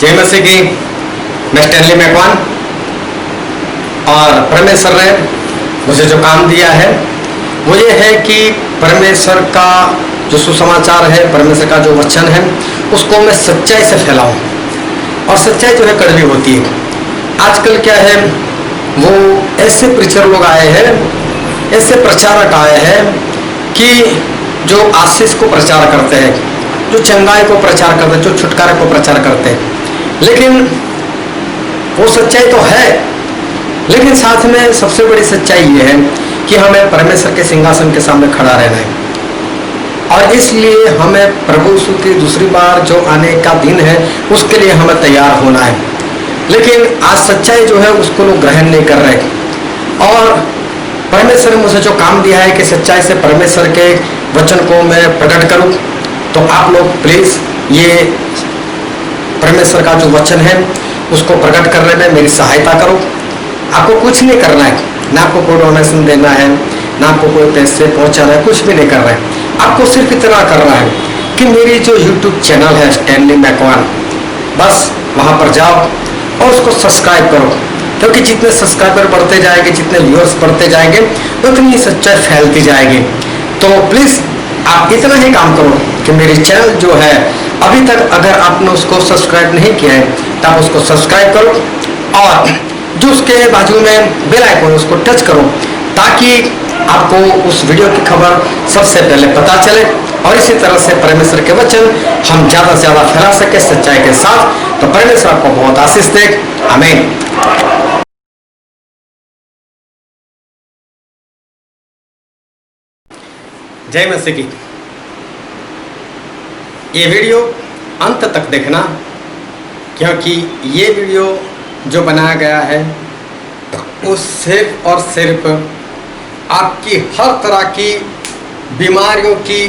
जय मसीह की। मैं स्टैनली मैकवान और परमेश्वर ने मुझे जो काम दिया है वो ये है कि परमेश्वर का जो सुसमाचार है, परमेश्वर का जो वचन है, उसको मैं सच्चाई से फैलाऊं। और सच्चाई जो है कड़वी होती है। आजकल क्या है, वो ऐसे प्रीचर लोग आए हैं, ऐसे प्रचारक आए हैं कि जो आशीष को प्रचार करते हैं, जो चंगाई को प्रचार करते हैं, जो छुटकारे को प्रचार करते हैं। लेकिन वो सच्चाई तो है, लेकिन साथ में सबसे बड़ी सच्चाई ये है कि हमें परमेश्वर के सिंहासन के सामने खड़ा रहना है। और इसलिए हमें प्रभु यीशु की दूसरी बार जो आने का दिन है उसके लिए हमें तैयार होना है। लेकिन आज सच्चाई जो है उसको लोग ग्रहण नहीं कर रहे। और परमेश्वर ने मुझे जो काम दिया है कि सच्चाई से परमेश्वर के वचन को मैं प्रकट करूं, तो आप लोग प्लीज़ ये परमेश्वर का जो वचन है उसको प्रकट करने में मेरी सहायता करो। आपको कुछ नहीं करना है, ना आपको कोई डोनेशन देना है, ना आपको कोई पैसे पहुंचाना है, कुछ भी नहीं करना है। आपको सिर्फ इतना करना है कि मेरी जो YouTube चैनल है स्टैनली मैकवान, बस वहाँ पर जाओ और उसको सब्सक्राइब करो। क्योंकि जितने सब्सक्राइबर बढ़ते जाएंगे, जितने व्यूअर्स बढ़ते जाएंगे, उतनी सच्चाई फैलती जाएगी। तो प्लीज़ आप इतना ही काम करो कि मेरी चैनल जो है, अभी तक अगर आपने उसको सब्सक्राइब नहीं किया है तो आप उसको सब्सक्राइब करो और जो उसके बाजू में बेल आइकन उसको टच करो, ताकि आपको उस वीडियो की खबर सबसे पहले पता चले। और इसी तरह से परमेश्वर के वचन हम ज़्यादा से ज़्यादा फैला सके सच्चाई के साथ। तो परमेश्वर आपको बहुत आशीष दे। आमीन। जय मसीह की। ये वीडियो अंत तक देखना, क्योंकि ये वीडियो जो बनाया गया है वो सिर्फ और सिर्फ आपकी हर तरह की बीमारियों की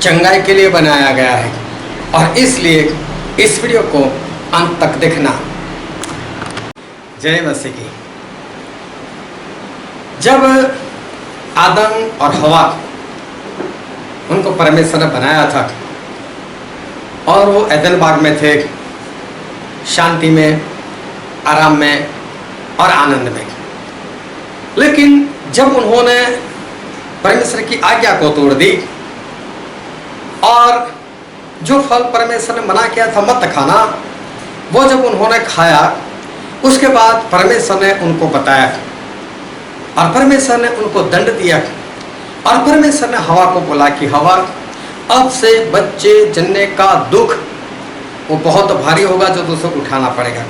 चंगाई के लिए बनाया गया है। और इसलिए इस वीडियो को अंत तक देखना। जय मसीह की। जब आदम और हवा उनको परमेश्वर ने बनाया था और वो एदन बाग में थे, शांति में, आराम में और आनंद में। लेकिन जब उन्होंने परमेश्वर की आज्ञा को तोड़ दी और जो फल परमेश्वर ने मना किया था मत खाना, वो जब उन्होंने खाया, उसके बाद परमेश्वर ने उनको बताया और परमेश्वर ने उनको दंड दिया। और परमेश्वर ने हवा को बोला कि हवा, अब से बच्चे जन्ने का दुख वो बहुत भारी होगा जो तुझे उठाना पड़ेगा।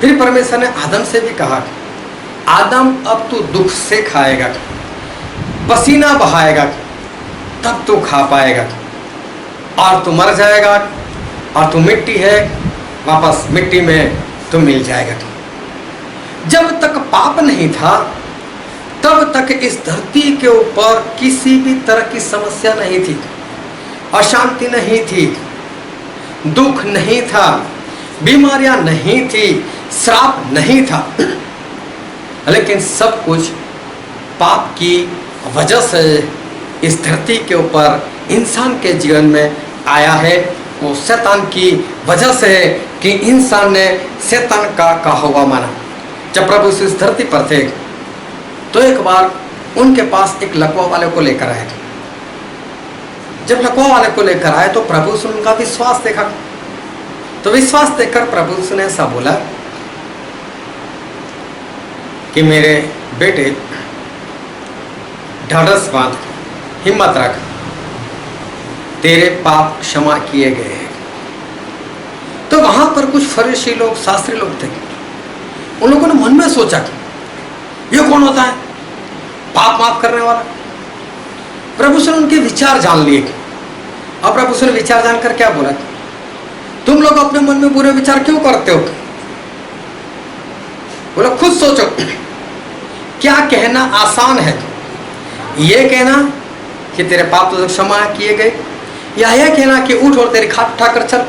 फिर परमेश्वर ने आदम से भी कहा, आदम अब तू दुख से खाएगा, पसीना बहाएगा, तब तू खा पाएगा। और तू मर जाएगा और तू मिट्टी है, वापस मिट्टी में तू मिल जाएगा। जब तक पाप नहीं था तब तक इस धरती के ऊपर किसी भी तरह की समस्या नहीं थी, अशांति नहीं थी, दुख नहीं था, बीमारियां नहीं थी, श्राप नहीं था। लेकिन सब कुछ पाप की वजह से इस धरती के ऊपर इंसान के जीवन में आया है। वो शैतान की वजह से है कि इंसान ने शैतान का कहा हुआ माना। जब प्रभु इस धरती पर थे तो एक बार उनके पास एक लकवा वाले को लेकर आए। जब लकवा वाले को लेकर आए तो प्रभु ने उनका विश्वास देखा। तो विश्वास देखकर प्रभु ने ऐसा बोला कि मेरे बेटे, ढाढ़स बांध, हिम्मत रख, तेरे पाप क्षमा किए गए हैं। तो वहां पर कुछ फरीसी लोग, शास्त्री लोग थे। उन लोगों ने मन में सोचा, ये कौन होता है पाप माफ करने वाला? प्रभु ने उनके विचार जान लिए। और प्रभु ने विचार जानकर क्या बोला, तुम लोग अपने मन में बुरे विचार क्यों करते हो? बोला, खुद सोचो, क्या कहना आसान है, ये कहना कि तेरे पाप तो क्षमा किए गए, या यह कहना कि उठ और तेरी खाट उठाकर चल?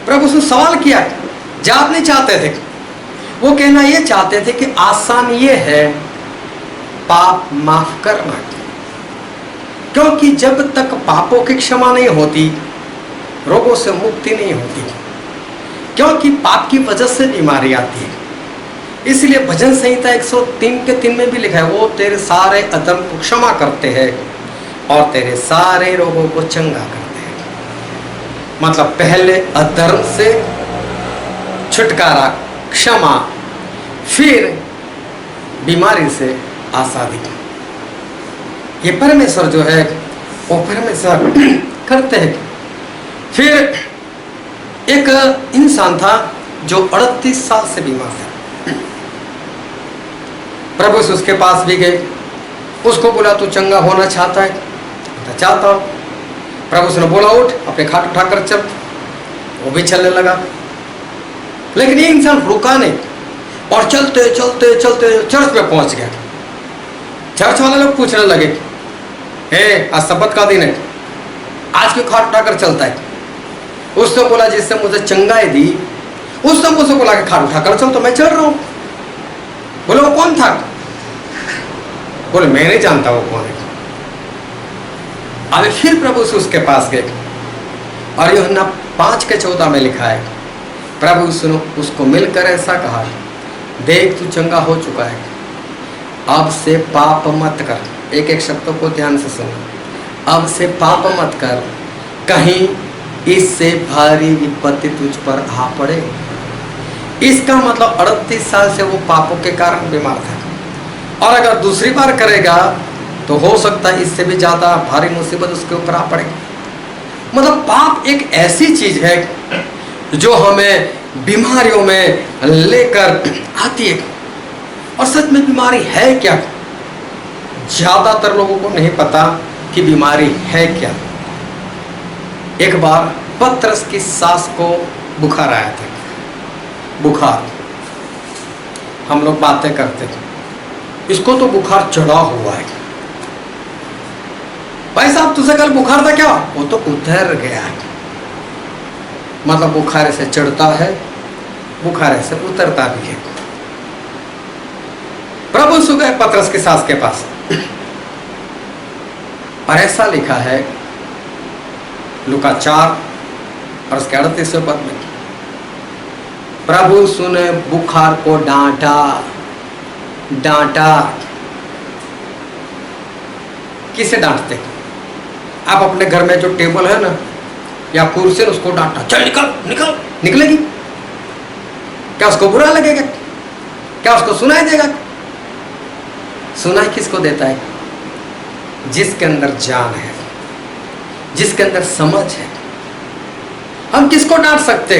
प्रभु ने सवाल किया। जवाब नहीं चाहते थे, वो कहना ये चाहते थे कि आसान ये है पाप माफ करना। क्योंकि जब तक पापों की क्षमा नहीं होती रोगों से मुक्ति नहीं होती, क्योंकि पाप की वजह से बीमारी आती है। इसलिए भजन संहिता 103 में भी लिखा है, वो तेरे सारे अधर्म को क्षमा करते हैं और तेरे सारे रोगों को चंगा करते हैं। मतलब पहले अधर्म से छुटकारा, क्षमा, फिर बीमारी से आजादी। ये परमेश्वर जो है वो परमेश्वर करते हैं। फिर एक इंसान था जो 38 साल से बीमार था। प्रभु से उसके पास भी गए, उसको बोला तू चंगा होना चाहता है? तो चाहता हूं। प्रभु ने बोला उठ, अपने खाट उठाकर चल। वो भी चलने लगा, लेकिन ये इंसान रुका नहीं और चलते चलते चलते चर्च में पहुंच गया। चर्च वाले लोग पूछने लगे, हे आज सब्बत का दिन है, आज क्यों खाट उठाकर चलता है? उसने बोला जिससे मुझे चंगाई दी, उसने मुझसे बोला कि खाट उठाकर चल, तो मैं चल रहा हूं। बोले वो कौन था? बोले मैं नहीं जानता वो कौन है। अभी फिर प्रभु से उसके पास गए और यूहन्ना 5:14 में लिखा है, प्रभु सुनो उसको मिलकर ऐसा कहा, देख तू चंगा हो चुका है, अब से पाप मत कर। एक एक शब्दों को ध्यान से सुनो। अब से पाप मत कर, कहीं इससे भारी विपत्ति तुझ पर आ पड़े। इसका मतलब 38 साल से वो पापों के कारण बीमार था, और अगर दूसरी बार करेगा तो हो सकता है इससे भी ज्यादा भारी मुसीबत उसके ऊपर आ पड़े। मतलब पाप एक ऐसी चीज है जो हमें बीमारियों में लेकर आती है। और सच में बीमारी है क्या? ज्यादातर लोगों को नहीं पता कि बीमारी है क्या। एक बार पतरस की सास को बुखार आया था। बुखार, हम लोग बातें करते थे, इसको तो बुखार चढ़ा हुआ है। भाई साहब तुझे कल बुखार था क्या? वो तो उतर गया है। मतलब बुखार से चढ़ता है, बुखार से उतरता भी है। प्रभु सु गए पतरस की सास के पास, और ऐसा लिखा है लूका 4 और उसके 38वें पद में, प्रभु सुने बुखार को डांटा। किसे डांटते? आप अपने घर में जो टेबल है ना या कुर्सी है उसको डांटा, चल निकल निकल, निकलेगी क्या? उसको बुरा लगेगा क्या? उसको सुनाई देगा? सुनाई किसको देता है? जिसके अंदर जान है, जिसके अंदर समझ है। हम किसको डांट सकते?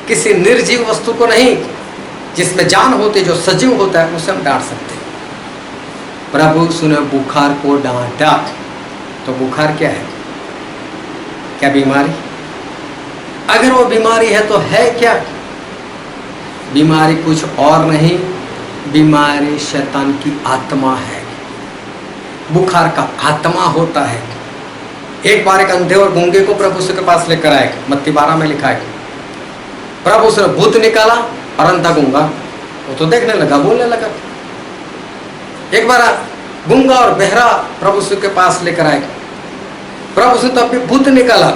किसी निर्जीव वस्तु को नहीं, जिसमें जान होती, जो सजीव होता है उसे हम डांट सकते। प्रभु सुने बुखार को डांटा। तो बुखार क्या है? क्या बीमारी? अगर वो बीमारी है तो है क्या? बीमारी कुछ और नहीं, बीमारी शैतान की आत्मा है। बुखार का आत्मा होता है। एक बार एक अंधे और गूंगे को प्रभु के पास लेकर आए, मत्ती 12 में लिखा है। प्रभु से भूत निकाला और अंधा गूंगा वो तो देखने लगा, बोलने लगा। एक बार गूंगा और बहरा प्रभु के पास लेकर आए, प्रभु से तब भी भूत निकाला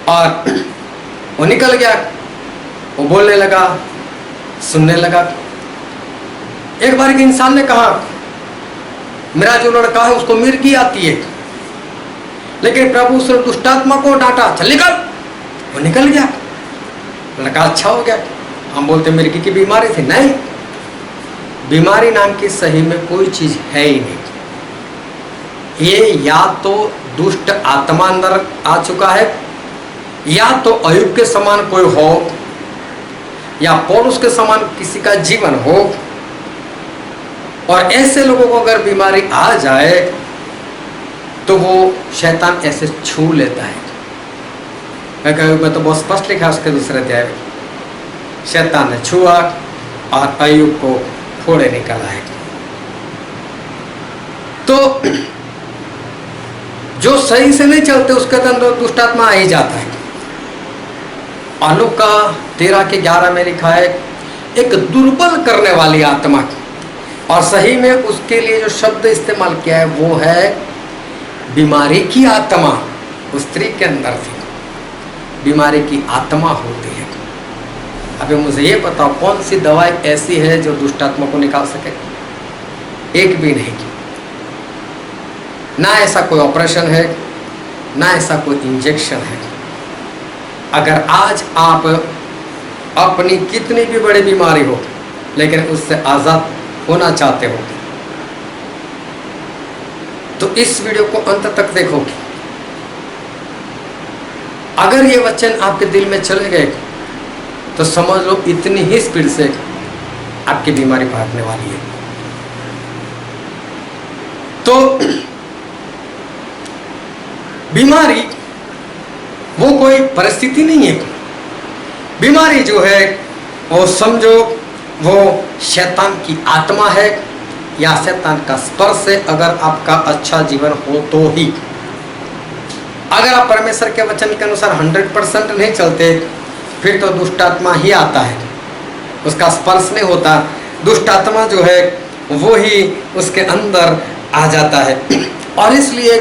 और वो निकल गया, वो बोलने लगा, सुनने लगा। एक बार एक इंसान ने कहा, मेरा जो लड़का है उसको मिर्गी आती है, लेकिन प्रभु उसने दुष्टात्मा को डांटा, चल निकल। वो निकल गया, लड़का अच्छा हो गया। हम बोलते मिर्गी की बीमारी थी, नहीं, बीमारी नाम की सही में कोई चीज है ही नहीं। ये या तो दुष्ट आत्मा अंदर आ चुका है, या तो अयुब के समान कोई हो, या पौलुस के समान किसी का जीवन हो। और ऐसे लोगों को अगर बीमारी आ जाए तो वो शैतान ऐसे छू लेता है। मैं तो बहुत स्पष्ट लिखा उसके दूसरे अध्याय में, शैतान ने छुआ और अयुब को फोड़े निकल आए। तो जो सही से नहीं चलते उसके अंदर दुष्टात्मा आ ही जाता है। और लूका 13:11 में लिखा है, एक दुर्बल करने वाली आत्मा। और सही में उसके लिए जो शब्द इस्तेमाल किया है वो है बीमारी की आत्मा। उस स्त्री के अंदर थी, बीमारी की आत्मा होती है। अभी मुझे ये बताओ कौन सी दवाई ऐसी है जो दुष्ट आत्मा को निकाल सके? एक भी नहीं। ना ऐसा कोई ऑपरेशन है, ना ऐसा कोई इंजेक्शन है। अगर आज आप अपनी कितनी भी बड़ी बीमारी हो लेकिन उससे आज़ाद होना चाहते हो तो इस वीडियो को अंत तक देखो। अगर ये वचन आपके दिल में चले गए तो समझ लो इतनी ही स्पीड से आपकी बीमारी भागने वाली है। तो बीमारी वो कोई परिस्थिति नहीं है। बीमारी जो है वो समझो वो शैतान की आत्मा है या शैतान का स्पर्श है। अगर आपका अच्छा जीवन हो तो ही, अगर आप परमेश्वर के वचन के अनुसार 100% नहीं चलते फिर तो दुष्ट आत्मा ही आता है, उसका स्पर्श नहीं होता। दुष्ट आत्मा जो है वो ही उसके अंदर आ जाता है। और इसलिए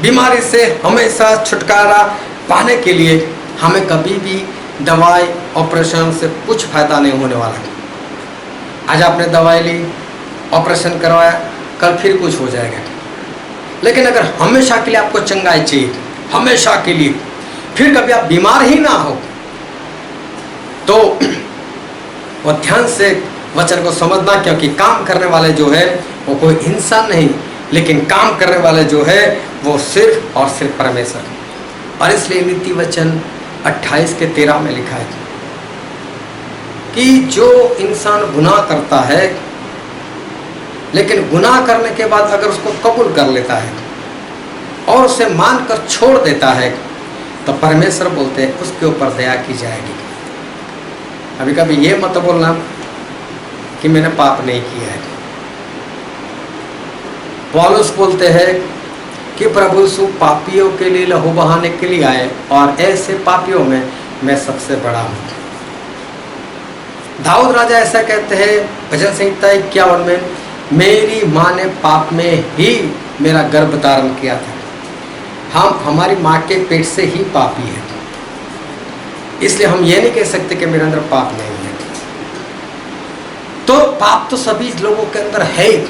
बीमारी से हमेशा छुटकारा पाने के लिए हमें कभी भी दवाई ऑपरेशन से कुछ फायदा नहीं होने वाला। आज आपने दवाई ली, ऑपरेशन करवाया, कल फिर कुछ हो जाएगा। लेकिन अगर हमेशा के लिए आपको चंगाई चाहिए, हमेशा के लिए, फिर कभी आप बीमार ही ना हो तो वो ध्यान से वचन को समझना। क्योंकि काम करने वाले जो है वो कोई इंसान नहीं, लेकिन काम करने वाले जो है वो सिर्फ और सिर्फ परमेश्वर। और इसलिए नीति वचन 28:13 में लिखा है कि जो इंसान गुनाह करता है लेकिन गुनाह करने के बाद अगर उसको कबूल कर लेता है और उसे मानकर छोड़ देता है तो परमेश्वर बोलते हैं उसके ऊपर दया की जाएगी। अभी कभी ये मत बोलना कि मैंने पाप नहीं किया है। पौलुस बोलते हैं कि प्रभु यीशु पापियों के लिए लहू बहाने के लिए आए और ऐसे पापियों में मैं सबसे बड़ा हूँ। दाऊद राजा ऐसा कहते हैं भजन संहिता 51 में, मेरी माँ ने पाप में ही मेरा गर्भ धारण किया था। हम हमारी माँ के पेट से ही पापी हैं, इसलिए हम ये नहीं कह सकते कि मेरे अंदर पाप नहीं है। तो पाप तो सभी लोगों के अंदर है ही,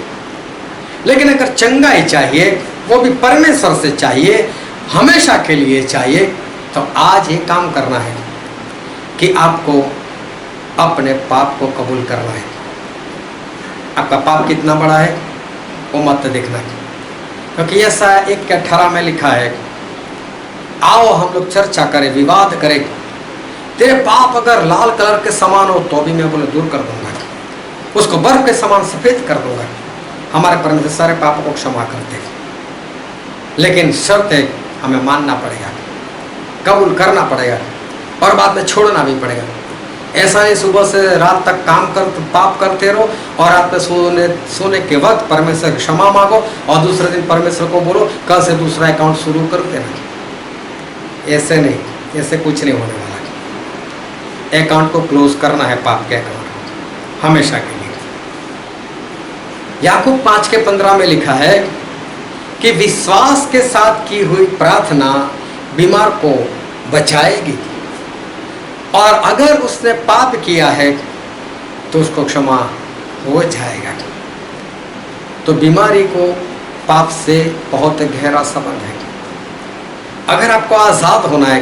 लेकिन अगर चंगाई चाहिए वो भी परमेश्वर से चाहिए, हमेशा के लिए चाहिए, तो आज ये काम करना है कि आपको अपने पाप को कबूल करना है। आपका पाप कितना बड़ा है वो मत देखना, क्योंकि ऐसा 1:18 में लिखा है, आओ हम लोग चर्चा करें, विवाद करें। तेरे पाप अगर लाल कलर के समान हो तो भी मैं बोले दूर कर दूंगा, उसको बर्फ के समान सफेद कर दूंगा। हमारे परमेश्वर सारे पापों को क्षमा करते हैं, लेकिन शर्त है हमें मानना पड़ेगा, कबूल करना पड़ेगा और बाद में छोड़ना भी पड़ेगा। ऐसा नहीं सुबह से रात तक पाप करते रहो और रात में सोने के वक्त परमेश्वर क्षमा मांगो और दूसरे दिन परमेश्वर को बोलो कल से दूसरा अकाउंट शुरू कर देना। ऐसे नहीं, ऐसे कुछ नहीं होने वाला। अकाउंट को क्लोज करना है, पाप के अकाउंट को हमेशा के लिए। याकूब 5:15 में लिखा है कि विश्वास के साथ की हुई प्रार्थना बीमार को बचाएगी और अगर उसने पाप किया है तो उसको क्षमा हो जाएगा। तो बीमारी को पाप से बहुत गहरा संबंध है। अगर आपको आज़ाद होना है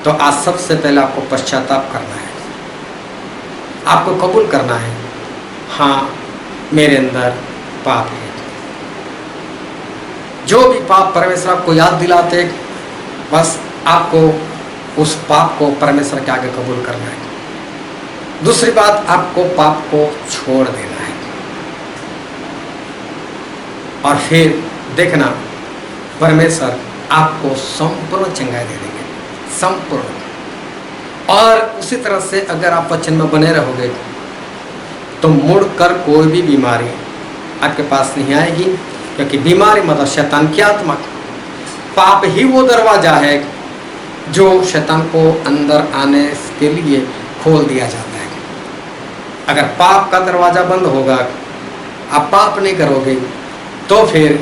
तो आज सबसे पहले आपको पश्चाताप करना है, आपको कबूल करना है, हाँ मेरे अंदर पाप है। जो भी पाप परमेश्वर आपको याद दिलाते बस आपको उस पाप को परमेश्वर के आगे कबूल करना है। दूसरी बात, आपको पाप को छोड़ देना है और फिर देखना परमेश्वर आपको संपूर्ण चंगाई दे देंगे, संपूर्ण। और उसी तरह से अगर आप वचन में बने रहोगे तो मुड़कर कोई भी बीमारी आपके पास नहीं आएगी, क्योंकि बीमारी मतलब शैतान की आत्मा। पाप ही वो दरवाजा है जो शैतान को अंदर आने के लिए खोल दिया जाता है। अगर पाप का दरवाज़ा बंद होगा, आप पाप नहीं करोगे, तो फिर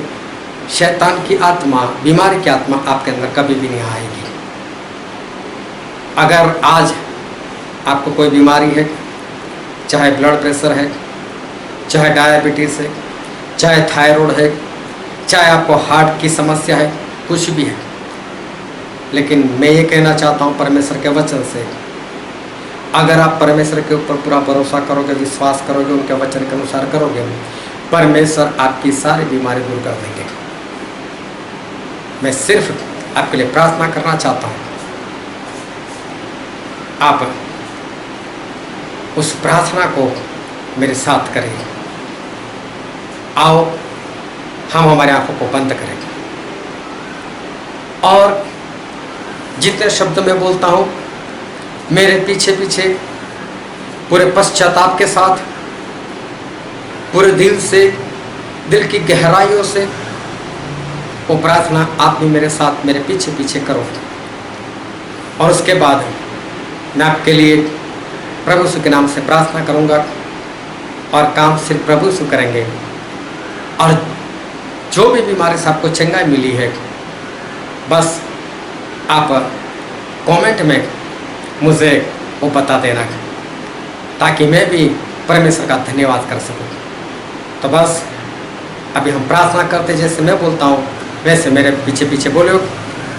शैतान की आत्मा, बीमारी की आत्मा आपके अंदर कभी भी नहीं आएगी। अगर आज आपको कोई बीमारी है, चाहे ब्लड प्रेशर है, चाहे डायबिटीज़ है, चाहे थायराइड है, चाहे आपको हार्ट की समस्या है, कुछ भी है, लेकिन मैं ये कहना चाहता हूँ परमेश्वर के वचन से, अगर आप परमेश्वर के ऊपर पूरा भरोसा करोगे, विश्वास करोगे, उनके वचन के अनुसार करोगे, परमेश्वर आपकी सारी बीमारी दूर कर देंगे। मैं सिर्फ आपके लिए प्रार्थना करना चाहता हूँ, आप उस प्रार्थना को मेरे साथ करें। आओ हम हमारे आंखों को बंद करें और जितने शब्द मैं बोलता हूँ मेरे पीछे पीछे पूरे पश्चाताप के साथ, पूरे दिल से, दिल की गहराइयों से वो प्रार्थना आप भी मेरे साथ मेरे पीछे पीछे करो। और उसके बाद मैं आपके लिए प्रभु यीशु के नाम से प्रार्थना करूंगा और काम सिर्फ प्रभु यीशु करेंगे। और जो भी बीमारी से आपको चंगाई मिली है, बस आप कमेंट में मुझे वो बता देना, ताकि मैं भी परमेश्वर का धन्यवाद कर सकूं। तो बस अभी हम प्रार्थना करते, जैसे मैं बोलता हूँ वैसे मेरे पीछे पीछे बोलो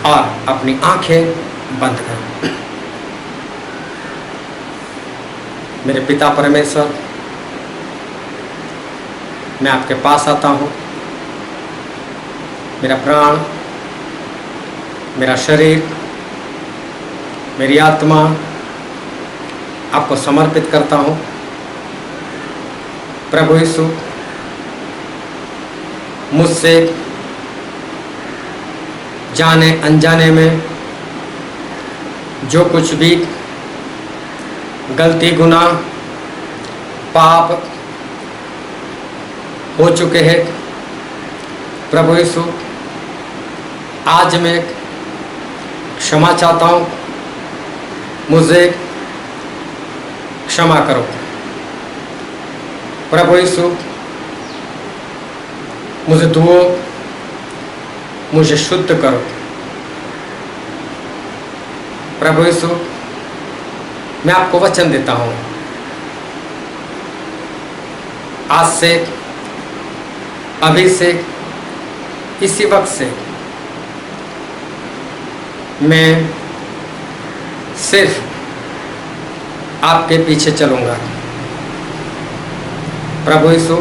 और अपनी आंखें बंद करो। मेरे पिता परमेश्वर, मैं आपके पास आता हूँ। मेरा प्राण, मेरा शरीर, मेरी आत्मा आपको समर्पित करता हूँ। प्रभु यीशु, मुझसे जाने अनजाने में जो कुछ भी गलती, गुनाह, पाप हो चुके हैं, प्रभु यीशु आज मैं क्षमा चाहता हूँ, मुझे क्षमा करो। प्रभु यीशु मुझे धुओ, मुझे शुद्ध करो। प्रभु यीशु, मैं आपको वचन देता हूँ, आज से, अभी से, इसी वक्त से मैं सिर्फ आपके पीछे चलूँगा। प्रभु यीशु,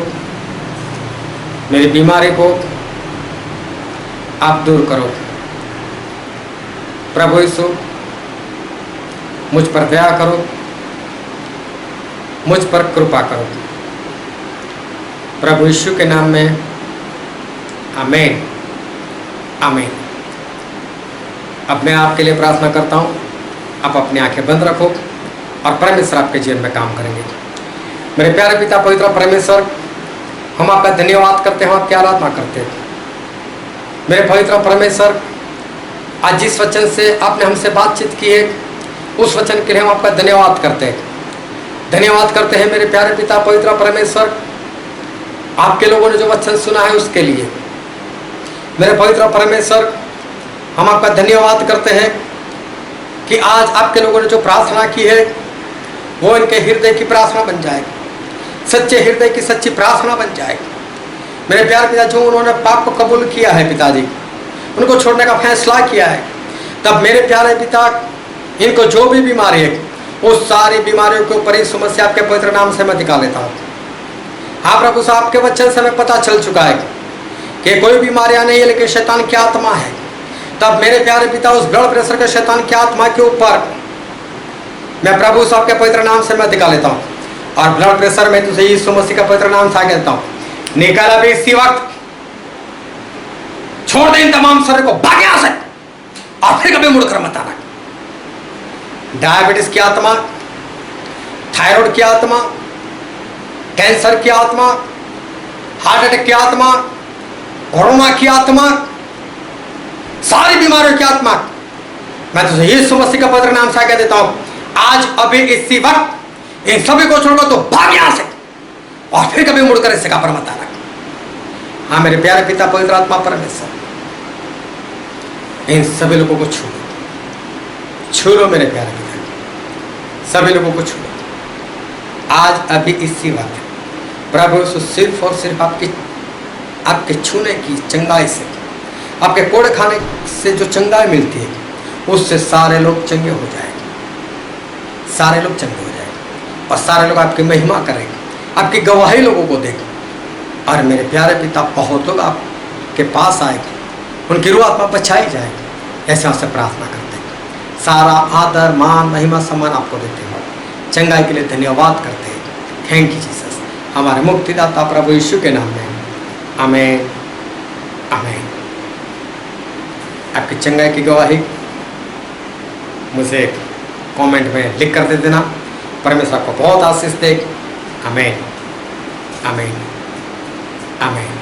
मेरी बीमारी को आप दूर करो। प्रभु यीशु, मुझ पर दया करो, मुझ पर कृपा करो। प्रभु यीशु के नाम में आमीन, आमीन। अब मैं आपके लिए प्रार्थना करता हूँ, आप अपनी आंखें बंद रखो और परमेश्वर आपके जीवन में काम करेंगे। मेरे प्यारे पिता पवित्र परमेश्वर, हम आपका धन्यवाद करते हैं, हम आपकी आराधना करते हैं। मेरे पवित्र परमेश्वर, आज जिस वचन से आपने हमसे बातचीत की है, उस वचन के लिए हम आपका धन्यवाद करते हैं। धन्यवाद करते हैं मेरे प्यारे पिता पवित्र परमेश्वर, आपके लोगों ने जो वचन सुना है उसके लिए। मेरे पवित्र परमेश्वर, हम आपका धन्यवाद करते हैं कि आज आपके लोगों ने जो प्रार्थना की है वो इनके हृदय की प्रार्थना बन जाए, सच्चे हृदय की सच्ची प्रार्थना बन जाए। मेरे प्यारे पिता, जो उन्होंने पाप को कबूल किया है पिताजी, उनको छोड़ने का फैसला किया है, तब मेरे प्यारे पिता, इनको जो भी बीमारी है उस सारी बीमारियों के ऊपर इस समस्या आपके पवित्र नाम से मैं दिखा लेता हूँ। हाँ प्रभु साहब, आपके वचन से हमें पता चल चुका है कि कोई बीमारियां नहीं है, लेकिन शैतान की आत्मा है। तब मेरे प्यारे पिता, उस ब्लड प्रेशर के शैतान की आत्मा के ऊपर मैं प्रभु साहब के पवित्र नाम से मैं दिखा लेता हूँ। और ब्लड प्रेशर में तुझे यीशु मसीह का पवित्र नाम से कहता हूँ, निकल अभी इसी वक्त, छोड़ दे इन तमाम शरीर को, भाग यहां से और फिर कभी मुड़कर मत आना। डायबिटीज की आत्मा, थायराइड की आत्मा, कैंसर की आत्मा, हार्ट अटैक की आत्मा, कोरोना की आत्मा, सारी बीमारियों की आत्मा, मैं तुझे यीशु मसीह का पवित्र नाम से कह देता हूं, आज अभी इसी वक्त इन सभी को छोड़कर तो भाग यहां से और फिर कभी मुड़कर इस जगह पर मत आना। हाँ मेरे प्यारे पिता पवित्र आत्मा परमेश्वर, इन सभी लोगों को छू लो, छू लो मेरे प्यारे पिता, सभी लोगों को छू लो आज अभी इसी वक्त। प्रभु यीशु सिर्फ और सिर्फ आपके छूने की चंगाई से, आपके कोड़े खाने से जो चंगाई मिलती है उससे सारे लोग चंगे हो जाएंगे, सारे लोग चंगे हो जाएंगे और सारे लोग आपकी महिमा करेंगे, आपकी गवाही लोगों को देंगे। और मेरे प्यारे पिता बहुत लोग आपके पास आएंगे, उनकी रूह आत्मा पर छाई जाएगी। ऐसे आपसे प्रार्थना करते हैं, सारा आदर मान महिमा सम्मान आपको देते हैं, चंगाई के लिए धन्यवाद करते हैं। थैंक यू जीसस, हमारे मुक्तिदाता प्रभु यीशु के नाम में आमीन आमीन। आपकी चंगाई की गवाही मुझे कमेंट में लिख कर दे देना। परमेश्वर आपको बहुत आशीष दे। आमीन आमीन आमीन।